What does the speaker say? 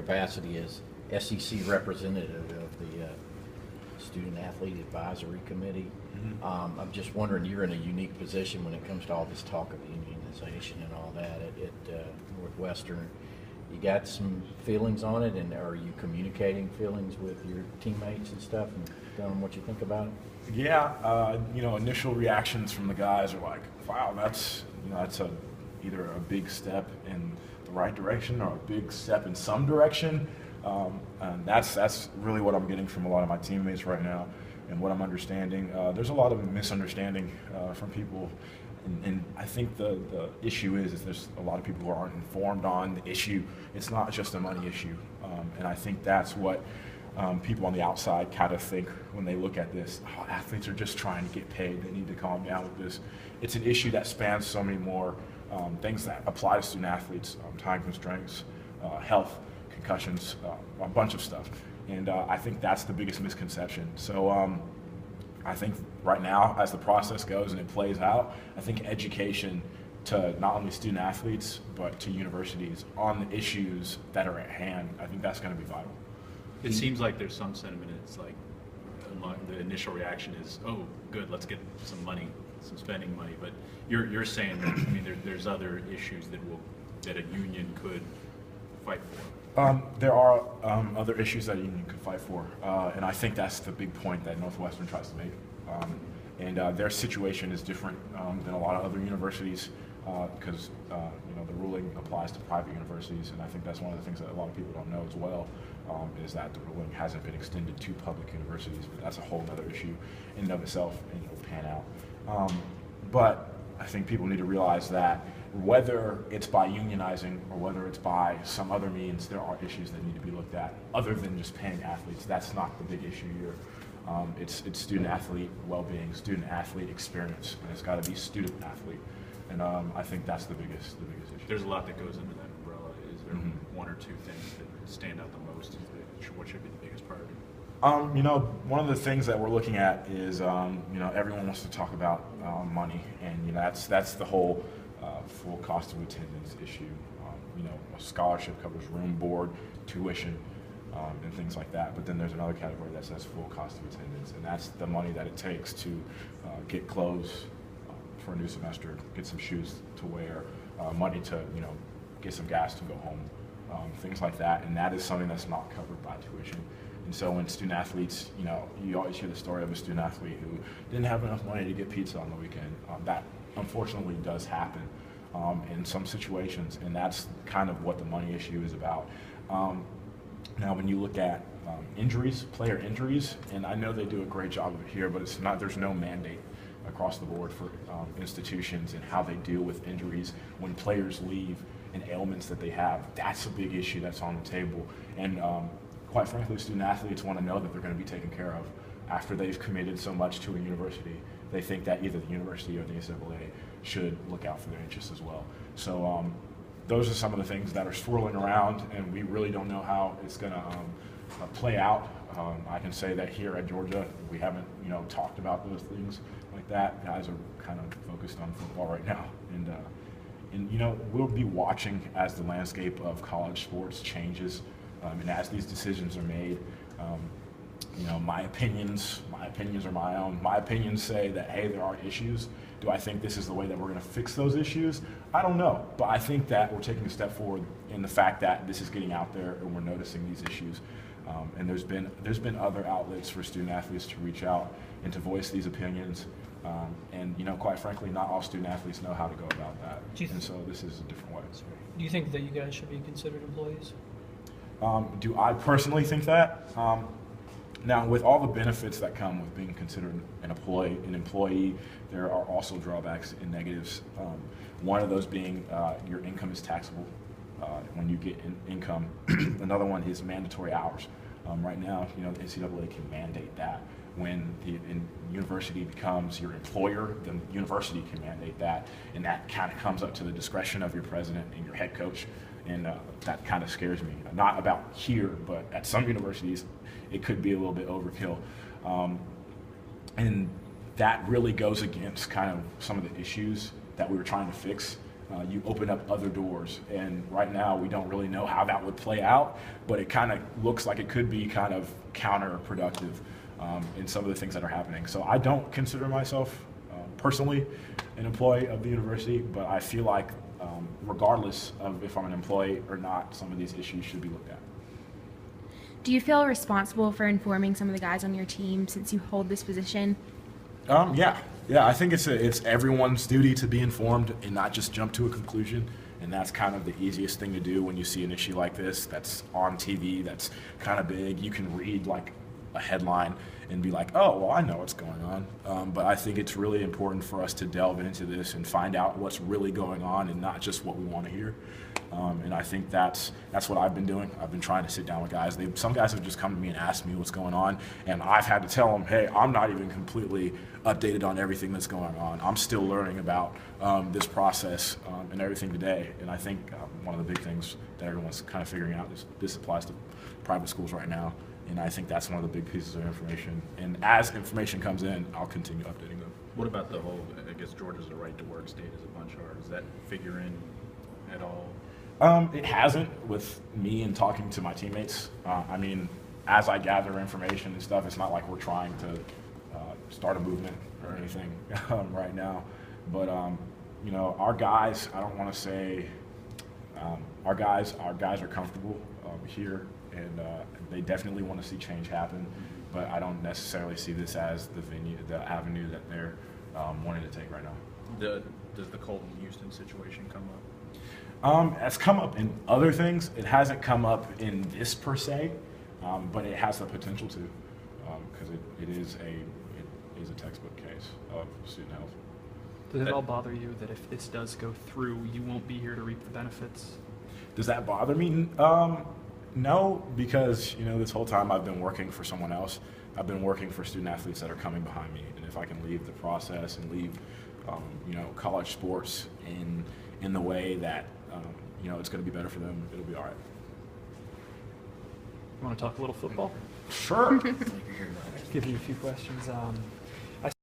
capacity as SEC representative of the Student Athlete Advisory Committee. I'm just wondering, you're in a unique position when it comes to all this talk of unionization and all that at Northwestern. You got some feelings on it, and are you communicating feelings with your teammates and stuff and telling them what you think about it? Yeah, initial reactions from the guys are like, wow, that's either a big step in the right direction or a big step in some direction. And that's really what I'm getting from a lot of my teammates right now, and what I'm understanding. There's a lot of misunderstanding from people, and I think the issue is there's a lot of people who aren't informed on the issue. It's not just a money issue, and I think that's what people on the outside kind of think when they look at this. Oh, athletes are just trying to get paid. They need to calm down with this. It's an issue that spans so many more things that apply to student athletes: time constraints, health, concussions, a bunch of stuff. And I think that's the biggest misconception. So I think right now, as the process goes and it plays out, I think education to not only student athletes, but to universities on the issues that are at hand, I think that's going to be vital. It seems like there's some sentiment, it's like the initial reaction is, oh, good, let's get some money, some spending money. But you're saying that, I mean, there's other issues that a union could fight for. There are other issues that a union could fight for, and I think that's the big point that Northwestern tries to make. And their situation is different than a lot of other universities, because the ruling applies to private universities, and I think that's one of the things that a lot of people don't know as well, is that the ruling hasn't been extended to public universities, but that's a whole other issue in and of itself, and it'll pan out. But I think people need to realize that whether it's by unionizing or whether it's by some other means, there are issues that need to be looked at other than just paying athletes. That's not the big issue here. It's student athlete well-being, student athlete experience, and it's got to be student athlete. And I think that's the biggest issue. There's a lot that goes into that umbrella. Is there one or two things that stand out the most? What should be the biggest priority? One of the things that we're looking at is, everyone wants to talk about money, and that's the whole full cost of attendance issue. A scholarship covers room, board, tuition, and things like that. But then there's another category that says full cost of attendance, and that's the money that it takes to get clothes for a new semester, get some shoes to wear, money to get some gas to go home, things like that. And that is something that's not covered by tuition. And so when student athletes, you always hear the story of a student athlete who didn't have enough money to get pizza on the weekend. That unfortunately does happen in some situations, and that's kind of what the money issue is about. Now, when you look at injuries, player injuries, and I know they do a great job of it here, but there's no mandate across the board for institutions and how they deal with injuries when players leave and ailments that they have. That's a big issue that's on the table. And quite frankly, student athletes want to know that they're going to be taken care of after they've committed so much to a university. They think that either the university or the NCAA should look out for their interests as well. So those are some of the things that are swirling around, and we really don't know how it's going to play out. I can say that here at Georgia, we haven't talked about those things like that. Guys are kind of focused on football right now, and we'll be watching as the landscape of college sports changes, and as these decisions are made. My opinions are my own. My opinions say that, hey, there are issues. Do I think this is the way that we're going to fix those issues? I don't know, but I think that we're taking a step forward in the fact that this is getting out there and we're noticing these issues. And there's been other outlets for student athletes to reach out and to voice these opinions. And quite frankly, not all student athletes know how to go about that. And so this is a different way. Do you think that you guys should be considered employees? Do I personally think that? Now, with all the benefits that come with being considered an employee, there are also drawbacks and negatives. One of those being your income is taxable when you get income. Another one is mandatory hours. Right now, the NCAA can mandate that. When the university becomes your employer, the university can mandate that, and that kind of comes up to the discretion of your president and your head coach, and that kind of scares me. Not about here, but at some universities, it could be a little bit overkill. And that really goes against kind of some of the issues that we were trying to fix you open up other doors. And right now, we don't really know how that would play out, but it kind of looks like it could be kind of counterproductive in some of the things that are happening. So I don't consider myself personally an employee of the university, but I feel like regardless of if I'm an employee or not, some of these issues should be looked at. Do you feel responsible for informing some of the guys on your team since you hold this position? Yeah. I think it's everyone's duty to be informed and not just jump to a conclusion. And that's kind of the easiest thing to do when you see an issue like this that's on TV, that's kind of big. You can read like a headline and be like, oh, well, I know what's going on. But I think it's really important for us to delve into this and find out what's really going on and not just what we want to hear. And I think that's what I've been doing. I've been trying to sit down with guys. Some guys have just come to me and asked me what's going on, and I've had to tell them, hey, I'm not even completely updated on everything that's going on. I'm still learning about this process and everything today. And I think one of the big things that everyone's kind of figuring out is this applies to private schools right now. And I think that's one of the big pieces of information. And as information comes in, I'll continue updating them. What about the whole, I guess Georgia's a right to work state as a bunch are. Does that figure in at all? It hasn't with me and talking to my teammates. I mean, as I gather information and stuff, it's not like we're trying to start a movement or anything right now. But, you know, our guys, I don't want to say, our guys are comfortable here, and they definitely want to see change happen. But I don't necessarily see this as the avenue that they're wanting to take right now. Does the Colton Houston situation come up? It's come up in other things. It hasn't come up in this per se, but it has the potential to, because it is a textbook case of student health. Does it all bother you that if this does go through, you won't be here to reap the benefits? Does that bother me? No, because this whole time I've been working for someone else. I've been working for student athletes that are coming behind me, and if I can leave the process and leave, college sports in the way that it's going to be better for them, it'll be all right. You want to talk a little football? Sure. Give you a few questions.